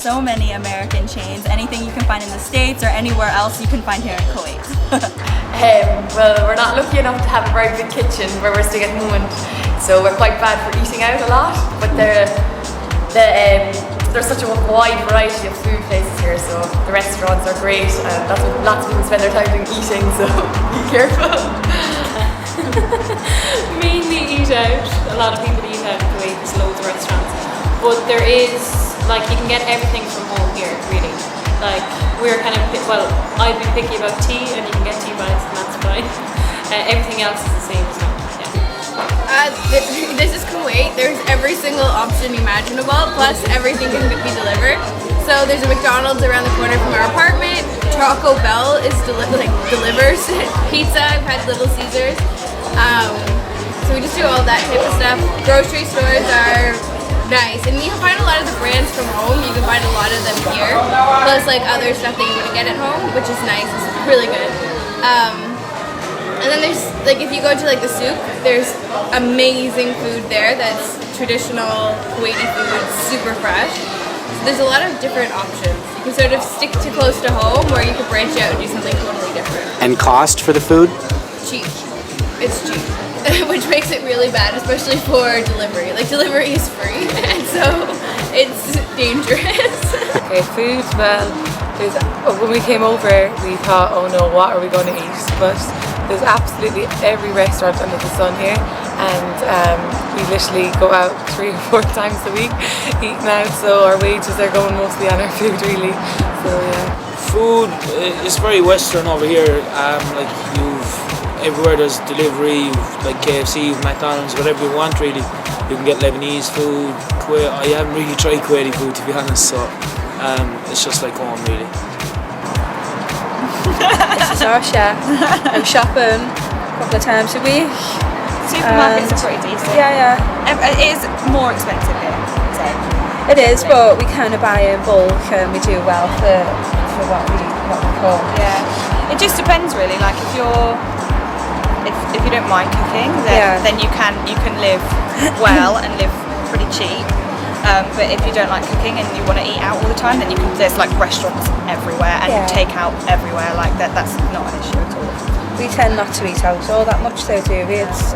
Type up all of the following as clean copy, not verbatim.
so many American chains. Anything you can find in the States or anywhere else you can find here in Kuwait. Well, we're not lucky enough to have a very big kitchen where we're staying at the moment, so we're quite bad for eating out a lot, but there's such a wide variety of food places here, so the restaurants are great, and that's what lots of people spend their time doing, eating, so be careful. Mainly eat out. A lot of people eat out in Kuwait, there's loads of restaurants, but there is, like, you can get everything from home here, really. Like, we're kind of, well, I'd be picky about tea, and you can get tea bags, and that's fine. Everything else is the same as well. This is Kuwait. There's every single option imaginable, plus everything can be delivered. So there's a McDonald's around the corner from our apartment. Taco Bell is delivers pizza. I've had Little Caesars. So we just do all that type of stuff. Grocery stores are nice, and you can find a lot of the brands from home. You can find a lot of them here, plus like other stuff that you wouldn't get at home, which is nice. It's really good. And then there's, like, if you go to like the souk, there's amazing food there that's traditional Kuwaiti food, super fresh. So there's a lot of different options. You can sort of stick to close to home, or you could branch out and do something totally different. And cost for the food? Cheap. It's cheap. Which makes it really bad, especially for delivery. Like, delivery is free, and so it's dangerous. Okay, food, well, when we came over, we thought, oh no, what are we going to eat? But there's absolutely every restaurant under the sun here, and we literally go out 3 or 4 times a week eating out, so our wages are going mostly on our food, really. So yeah. Food is very Western over here. Like, everywhere there's delivery, like KFC, McDonald's, whatever you want, really. You can get Lebanese food. I haven't really tried Kuwaiti food, to be honest, so it's just like home, really. This is our chef. I'm shopping a couple of times a week. Supermarkets are pretty decent. Yeah. It is more expensive here. So. It is, but we kind of buy in bulk, and we do well for what we call. Yeah. It just depends, really. Like, if you don't mind cooking, then you can live well and live pretty cheap. But if you don't like cooking and you want to eat out all the time, then there's like restaurants everywhere and take out everywhere. Like that's not an issue at all. We tend not to eat out all that much, though, do we? It's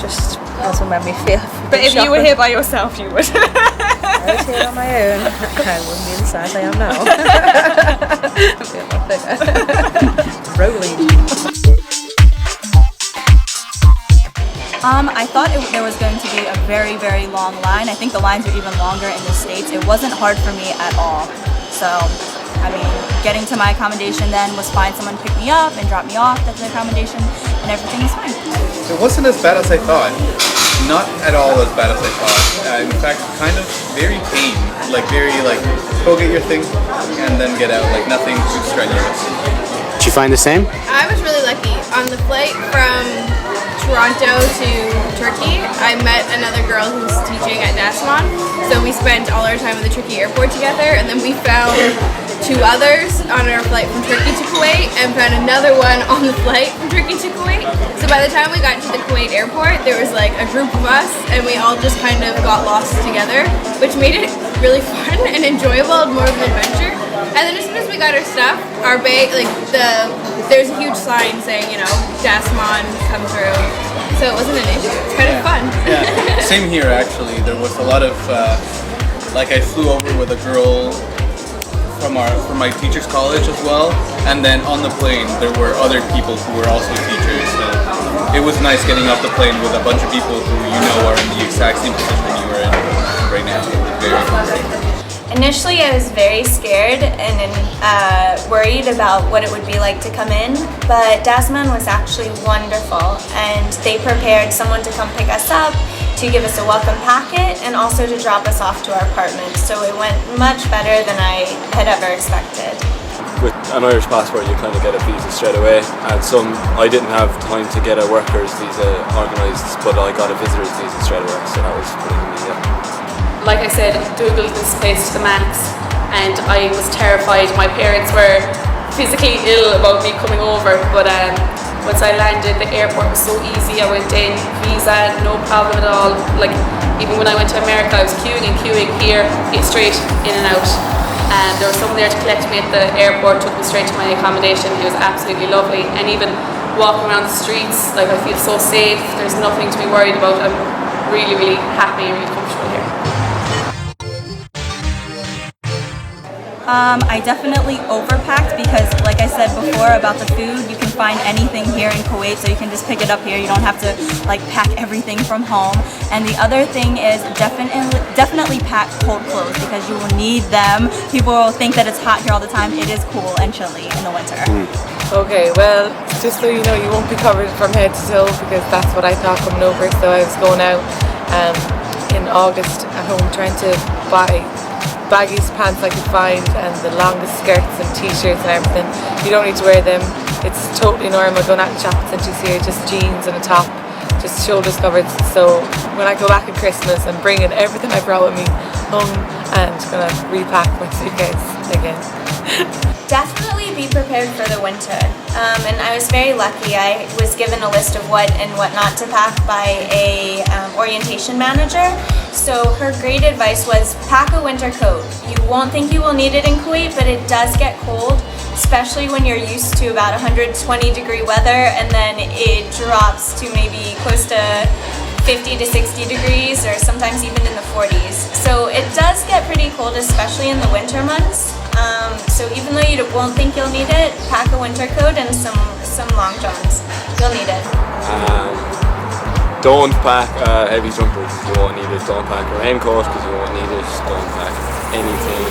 just as and when we feel. But if you were here by yourself, you would. I was here on my own. I wouldn't be the size I am now. I'd be a lot bigger. Rolling. I thought there was going to be a very, very long line. I think the lines are even longer in the States. It wasn't hard for me at all. So, I mean, getting to my accommodation then was fine. Someone picked me up and dropped me off at the accommodation, and everything was fine. It wasn't as bad as I thought. Not at all as bad as I thought. In fact, kind of very tame. Like, go get your thing and then get out. Like, nothing too strenuous. Did you find the same? I was really lucky. On the flight from Toronto to Turkey, I met another girl who's teaching at Dasman. So we spent all our time at the Turkey airport together, and then we found 2 others on our flight from Turkey to Kuwait, and found another one on the flight from Turkey to Kuwait. So by the time we got to the Kuwait airport, there was like a group of us, and we all just kind of got lost together, which made it really fun and enjoyable, more of an adventure. And then as soon as we got our stuff, our bag, there's a huge sign saying, Dasman, come through. So it wasn't an issue. It's kind of fun. Yeah, same here actually. There was a lot of, I flew over with a girl from my teacher's college as well, and then on the plane there were other people who were also teachers. So it was nice getting off the plane with a bunch of people who are in the exact same position you are in right now. Very comforting. Initially, I was very scared and worried about what it would be like to come in, but Dasman was actually wonderful, and they prepared someone to come pick us up, to give us a welcome packet, and also to drop us off to our apartment. So it went much better than I had ever expected. With an Irish passport, you kind of get a visa straight away, and I didn't have time to get a worker's visa organised, but I got a visitor's visa straight away, so that was pretty good, yeah. Like I said, Googled this place to the max, and I was terrified. My parents were physically ill about me coming over, but once I landed, the airport was so easy. I went in, visa, no problem at all. Like, even when I went to America, I was queuing. Here, it's straight in and out. and there was someone there to collect me at the airport, took me straight to my accommodation. It was absolutely lovely, and even walking around the streets, like I feel so safe. There's nothing to be worried about. I'm really, really happy and really comfortable here. I definitely overpacked because, like I said before about the food, you can find anything here in Kuwait, so you can just pick it up here. You don't have to like pack everything from home. And the other thing is definitely pack cold clothes because you will need them. People will think that it's hot here all the time. It is cool and chilly in the winter. Okay, well, just so you know, you won't be covered from head to toe because that's what I thought coming over. So I was going out in August at home trying to buy baggiest pants I could find and the longest skirts and t-shirts and everything. You don't need to wear them. It's totally normal going out in shopping centres here, just jeans and a top, just shoulders covered. So when I go back at Christmas, I'm bringing everything I brought with me home and gonna repack my suitcase again. Definitely be prepared for the winter. And I was very lucky. I was given a list of what and what not to pack by a orientation manager. So her great advice was pack a winter coat. You won't think you will need it in Kuwait, but it does get cold, especially when you're used to about 120-degree weather and then it drops to maybe close to 50 to 60 degrees or sometimes even in the 40s. So it does get pretty cold, especially in the winter months. So even though you won't think you'll need it, pack a winter coat and some long johns. You'll need it. Don't pack a heavy jumper because you won't need it. Don't pack a raincoat because you won't need it. Don't pack anything.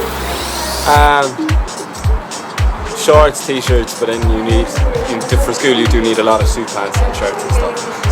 Shorts, t-shirts, but then for school you do need a lot of suit pants and shirts and stuff.